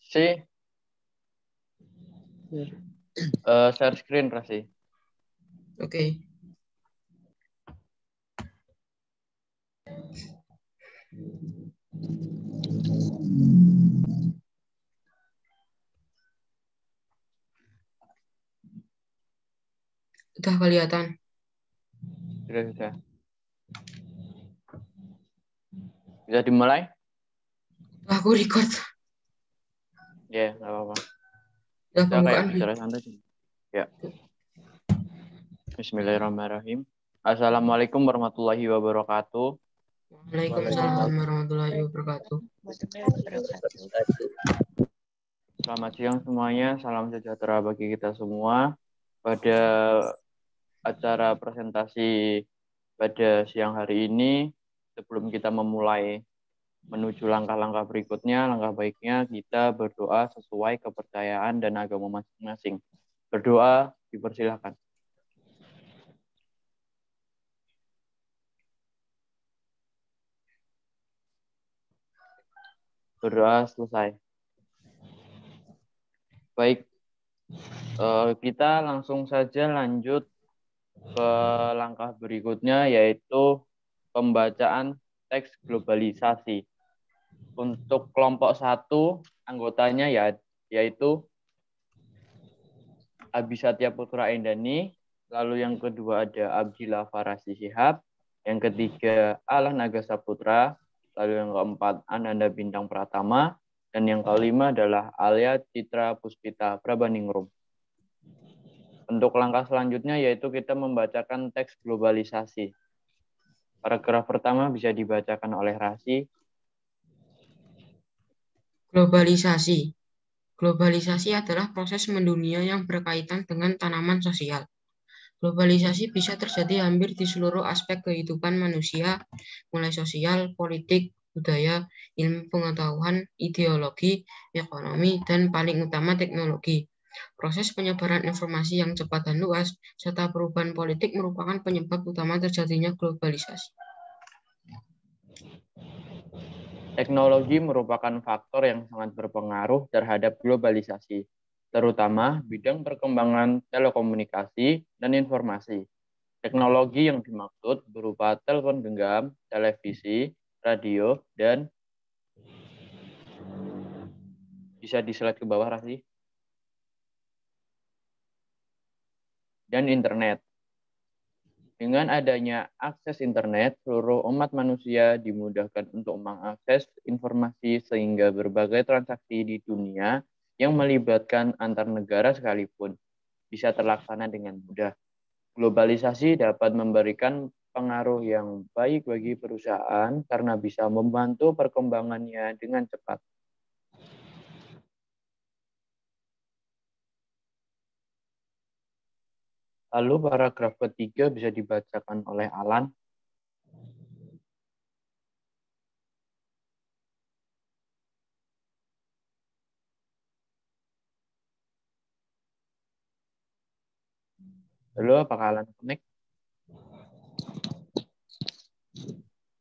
Si, share screen Rasi. Oke. Udah kelihatan. Sudah. Bisa dimulai? Aku record. Ya, nggak apa-apa. Udah Kita kayak pembukaan. bicara santai sih. Ya. Bismillahirrahmanirrahim. Assalamualaikum warahmatullahi wabarakatuh. Waalaikumsalam warahmatullahi wabarakatuh. Selamat siang semuanya. Salam sejahtera bagi kita semua. Pada acara presentasi pada siang hari ini, sebelum kita memulai menuju langkah-langkah berikutnya, langkah baiknya kita berdoa sesuai kepercayaan dan agama masing-masing. Berdoa dipersilahkan. Berdoa selesai. Baik, kita langsung saja lanjut ke langkah berikutnya, yaitu pembacaan teks globalisasi. Untuk kelompok 1, anggotanya yaitu Abi Satya Putra Endani, lalu yang kedua ada Abdillah Farasi Shihab, yang ketiga Alah Naga Saputra, lalu yang keempat Ananda Bintang Pratama, dan yang kelima adalah Alia Citra Puspita Prabaningrum. Untuk langkah selanjutnya yaitu kita membacakan teks globalisasi. Paragraf pertama bisa dibacakan oleh Rasi. Globalisasi. Globalisasi adalah proses mendunia yang berkaitan dengan tanaman sosial. Globalisasi bisa terjadi hampir di seluruh aspek kehidupan manusia, mulai sosial, politik, budaya, ilmu pengetahuan, ideologi, ekonomi, dan paling utama teknologi. Proses penyebaran informasi yang cepat dan luas, serta perubahan politik merupakan penyebab utama terjadinya globalisasi. Teknologi merupakan faktor yang sangat berpengaruh terhadap globalisasi, terutama bidang perkembangan telekomunikasi dan informasi. Teknologi yang dimaksud berupa telepon genggam, televisi, radio, dan bisa di-slide ke bawah, Rasi. Dan internet. Dengan adanya akses internet, seluruh umat manusia dimudahkan untuk mengakses informasi sehingga berbagai transaksi di dunia yang melibatkan antar negara sekalipun bisa terlaksana dengan mudah. Globalisasi dapat memberikan pengaruh yang baik bagi perusahaan karena bisa membantu perkembangannya dengan cepat. Lalu paragraf ketiga bisa dibacakan oleh Alan. Halo, apakah Alan connect?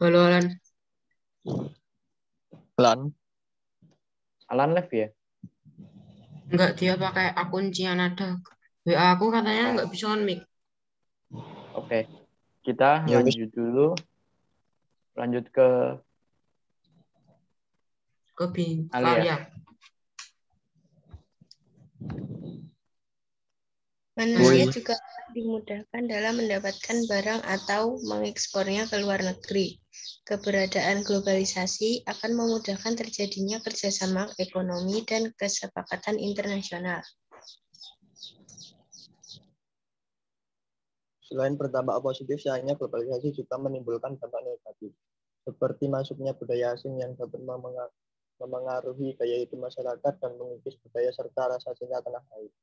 Halo Alan. Alan live ya? Enggak, dia pakai akun Cianada. WA aku katanya enggak bisa on-mic. Oke, kita lanjut dulu. Lanjut ke Alia. Manusia juga dimudahkan dalam mendapatkan barang atau mengekspornya ke luar negeri. Keberadaan globalisasi akan memudahkan terjadinya kerjasama ekonomi dan kesepakatan internasional. Selain berdampak positif, sayangnya globalisasi juga menimbulkan dampak negatif, seperti masuknya budaya asing yang dapat memengaruhi gaya hidup masyarakat dan mengikis budaya serta rasa cinta tanah air.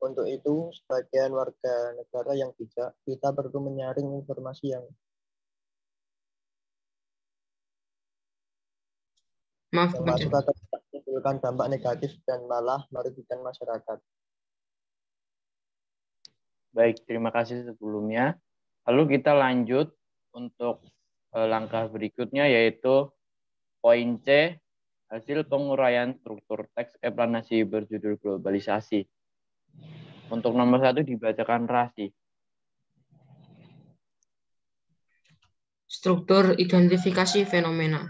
Untuk itu, sebagian warga negara yang bijak, kita perlu menyaring informasi yang masuk akan menimbulkan dampak negatif dan malah merugikan masyarakat. Baik, terima kasih sebelumnya. Lalu kita lanjut untuk langkah berikutnya, yaitu poin C, hasil penguraian struktur teks eksplanasi berjudul globalisasi. Untuk nomor 1 dibacakan Rasi. Struktur identifikasi fenomena.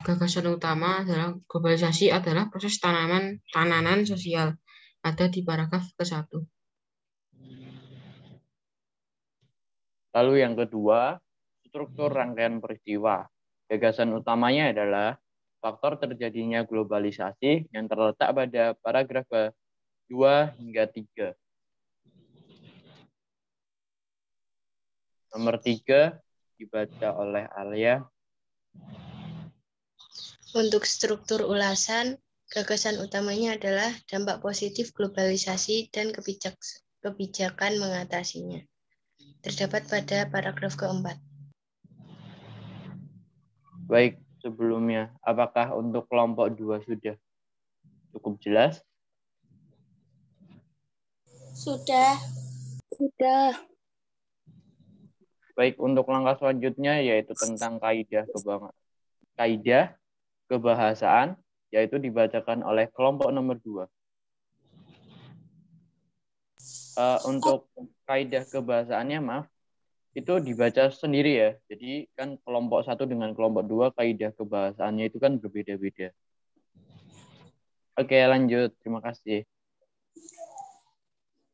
Gagasan utama adalah globalisasi adalah proses tananan sosial. Ada di paragraf ke-1. Lalu yang kedua, struktur rangkaian peristiwa. Gagasan utamanya adalah faktor terjadinya globalisasi yang terletak pada paragraf 2 hingga 3. Nomor 3 dibaca oleh Alia. Untuk struktur ulasan, gagasan utamanya adalah dampak positif globalisasi dan kebijakan mengatasinya. Terdapat pada paragraf ke-4. Baik, sebelumnya, apakah untuk kelompok 2 sudah cukup jelas? Sudah. Baik, untuk langkah selanjutnya yaitu tentang kaidah kebahasaan, yaitu dibacakan oleh kelompok nomor 2. Untuk kaidah kebahasaannya, maaf, itu dibaca sendiri ya. Jadi kan kelompok 1 dengan kelompok 2 kaidah kebahasaannya itu kan berbeda-beda. Oke, lanjut. Terima kasih.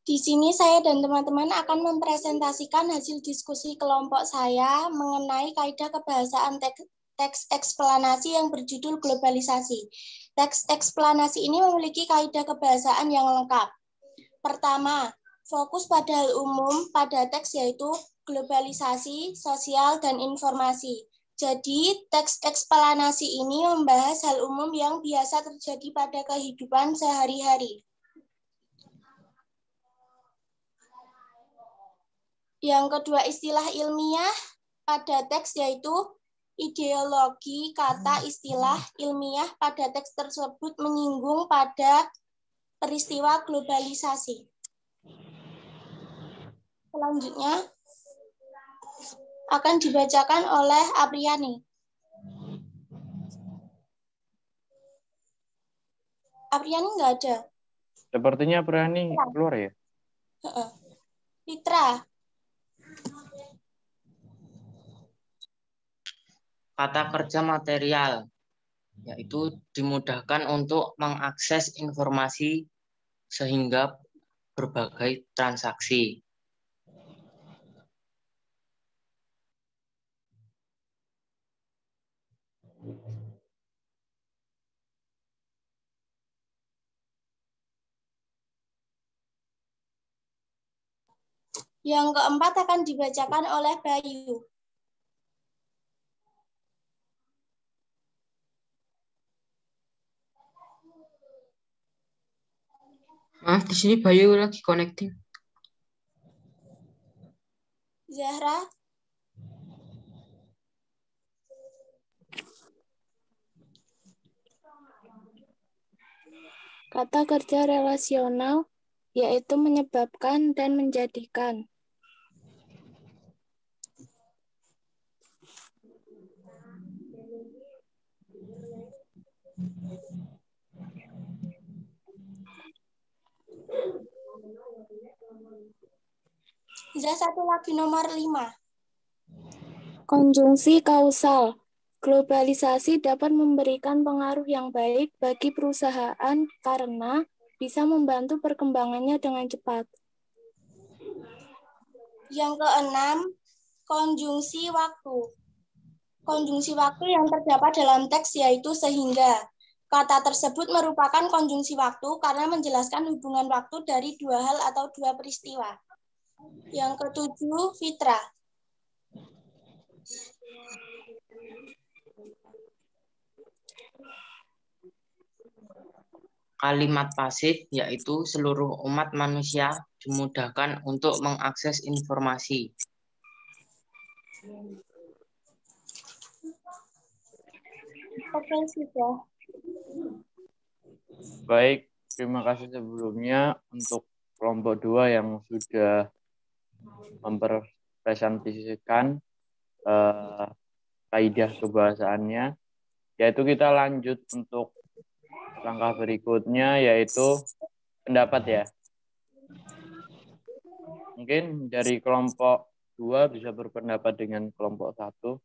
Di sini saya dan teman-teman akan mempresentasikan hasil diskusi kelompok saya mengenai kaidah kebahasaan teks eksplanasi yang berjudul globalisasi. Teks eksplanasi ini memiliki kaidah kebahasaan yang lengkap. Pertama, fokus pada hal umum pada teks yaitu globalisasi, sosial, dan informasi. Jadi, teks eksplanasi ini membahas hal umum yang biasa terjadi pada kehidupan sehari-hari. Yang kedua, istilah ilmiah pada teks yaitu ideologi. Kata istilah ilmiah pada teks tersebut menyinggung pada peristiwa globalisasi. Selanjutnya akan dibacakan oleh Apriani. Apriani nggak ada. Sepertinya Apriani keluar ya? Fitra. Kata kerja material, yaitu dimudahkan untuk mengakses informasi sehingga berbagai transaksi. Yang keempat akan dibacakan oleh Bayu. Maaf, di sini Bayu lagi connecting. Zahra. Kata kerja relasional yaitu menyebabkan dan menjadikan. Satu lagi nomor 5. Konjungsi kausal. Globalisasi dapat memberikan pengaruh yang baik bagi perusahaan karena bisa membantu perkembangannya dengan cepat. Yang keenam, konjungsi waktu. Konjungsi waktu yang terdapat dalam teks yaitu sehingga. Kata tersebut merupakan konjungsi waktu karena menjelaskan hubungan waktu dari dua hal atau dua peristiwa. Yang ketujuh, Fitra. Kalimat pasif yaitu seluruh umat manusia dimudahkan untuk mengakses informasi. Oke, sudah. Baik, terima kasih sebelumnya untuk kelompok 2 yang sudah mempresentasikan kaidah kebahasaannya, Yaitu kita lanjut untuk langkah berikutnya, yaitu pendapat ya. Mungkin dari kelompok 2 bisa berpendapat dengan kelompok 1.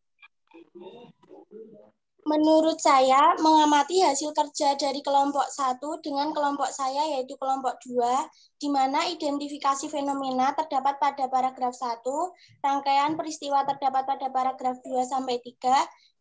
Menurut saya, mengamati hasil kerja dari kelompok 1 dengan kelompok saya, yaitu kelompok 2, di mana identifikasi fenomena terdapat pada paragraf 1, rangkaian peristiwa terdapat pada paragraf 2-3,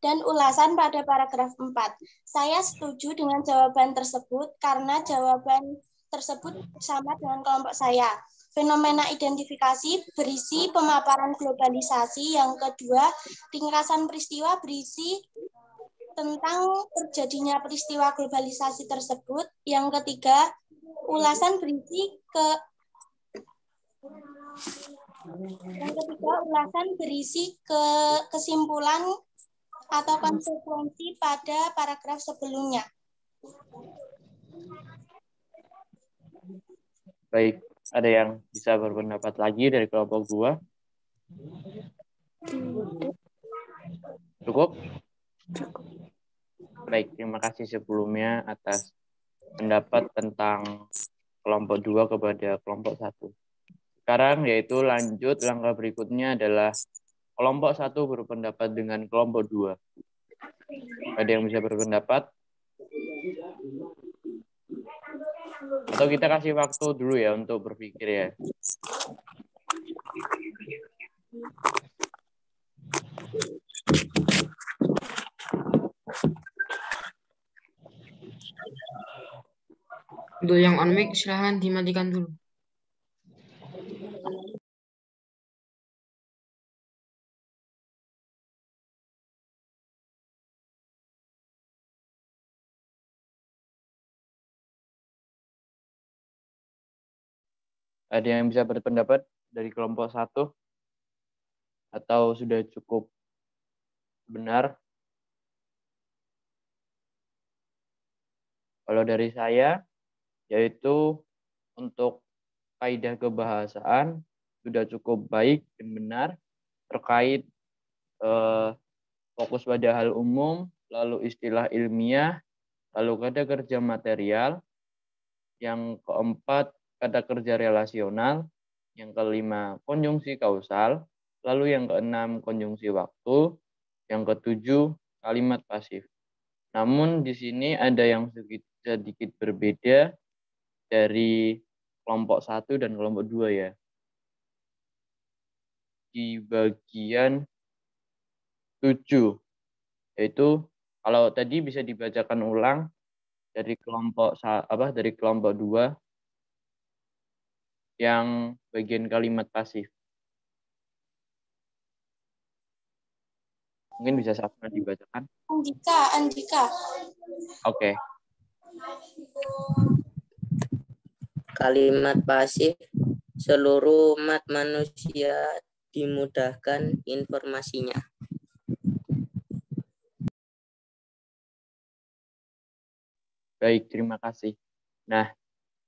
dan ulasan pada paragraf 4. Saya setuju dengan jawaban tersebut karena jawaban tersebut sama dengan kelompok saya. Fenomena identifikasi berisi pemaparan globalisasi. Yang kedua, ringkasan peristiwa berisi tentang terjadinya peristiwa globalisasi tersebut. Yang ketiga, ulasan berisi kesimpulan atau konsekuensi pada paragraf sebelumnya. Baik, ada yang bisa berpendapat lagi dari kelompok 2? Cukup? Baik, terima kasih sebelumnya atas pendapat tentang kelompok 2 kepada kelompok 1. Sekarang yaitu lanjut langkah berikutnya adalah kelompok 1 berpendapat dengan kelompok 2. Ada yang bisa berpendapat? Atau kita kasih waktu dulu ya untuk berpikir ya. Untuk yang on mic silahkan dimatikan dulu. Ada yang bisa berpendapat dari kelompok 1? Atau sudah cukup benar? Kalau dari saya, yaitu untuk kaidah kebahasaan sudah cukup baik dan benar terkait fokus pada hal umum, lalu istilah ilmiah, lalu kata kerja material, yang keempat kata kerja relasional, yang kelima konjungsi kausal, lalu yang keenam konjungsi waktu, yang ketujuh kalimat pasif. Namun di sini ada yang sedikit berbeda dari kelompok 1 dan kelompok 2 ya. Di bagian 7, yaitu kalau tadi bisa dibacakan ulang dari kelompok 2 yang bagian kalimat pasif. Mungkin bisa sama dibacakan. Andika. Oke. Kalimat pasif, seluruh umat manusia dimudahkan informasinya. Baik, terima kasih. Nah,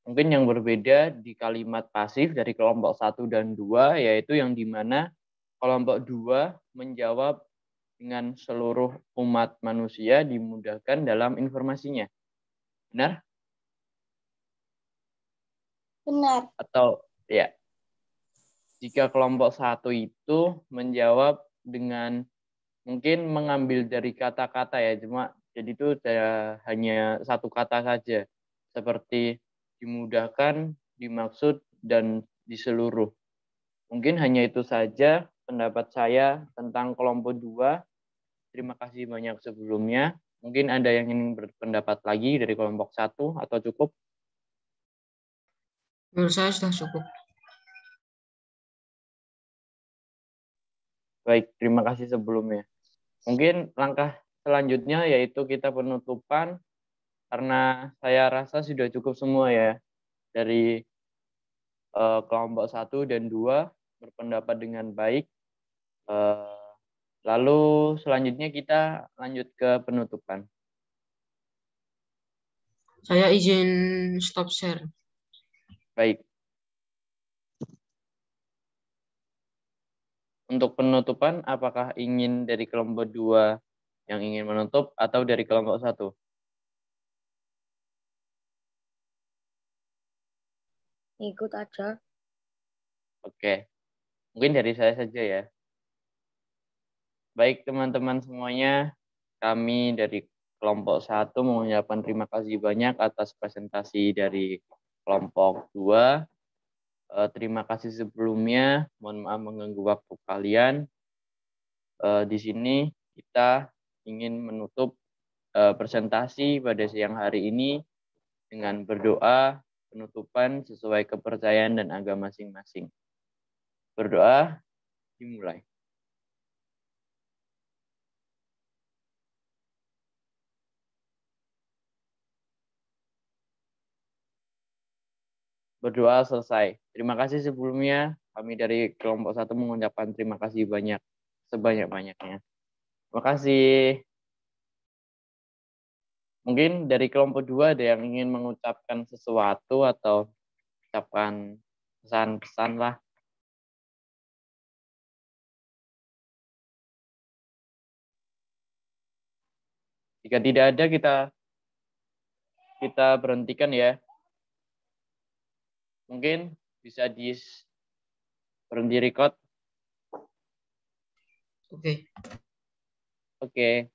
mungkin yang berbeda di kalimat pasif dari kelompok 1 dan 2, yaitu yang dimana kelompok 2 menjawab dengan seluruh umat manusia dimudahkan dalam informasinya. Benar? Benar. Atau ya, jika kelompok 1 itu menjawab dengan mungkin mengambil dari kata-kata ya, cuma jadi itu hanya satu kata saja, seperti dimudahkan, dimaksud, dan di seluruh. Mungkin hanya itu saja pendapat saya tentang kelompok 2. Terima kasih banyak sebelumnya. Mungkin ada yang ingin berpendapat lagi dari kelompok 1 atau cukup? Menurut saya sudah cukup. Baik, terima kasih sebelumnya. Mungkin langkah selanjutnya yaitu kita penutupan, karena saya rasa sudah cukup semua ya dari kelompok 1 dan 2 berpendapat dengan baik. Lalu selanjutnya kita lanjut ke penutupan. Saya izin stop share. Baik. Untuk penutupan, apakah ingin dari kelompok 2 yang ingin menutup atau dari kelompok 1? Ikut aja. Oke, mungkin dari saya saja ya. Baik teman-teman semuanya, kami dari kelompok 1 mengucapkan terima kasih banyak atas presentasi dari kelompok 2. Terima kasih sebelumnya, mohon maaf mengganggu waktu kalian. Di sini kita ingin menutup presentasi pada siang hari ini dengan berdoa penutupan sesuai kepercayaan dan agama masing-masing. Berdoa dimulai. Berdoa selesai. Terima kasih sebelumnya. Kami dari kelompok 1 mengucapkan terima kasih banyak, sebanyak-banyaknya. Terima kasih. Mungkin dari kelompok 2 ada yang ingin mengucapkan sesuatu atau ucapkan pesan-pesan lah. Jika tidak ada, kita berhentikan ya. Mungkin bisa berhenti record. Oke. Oke.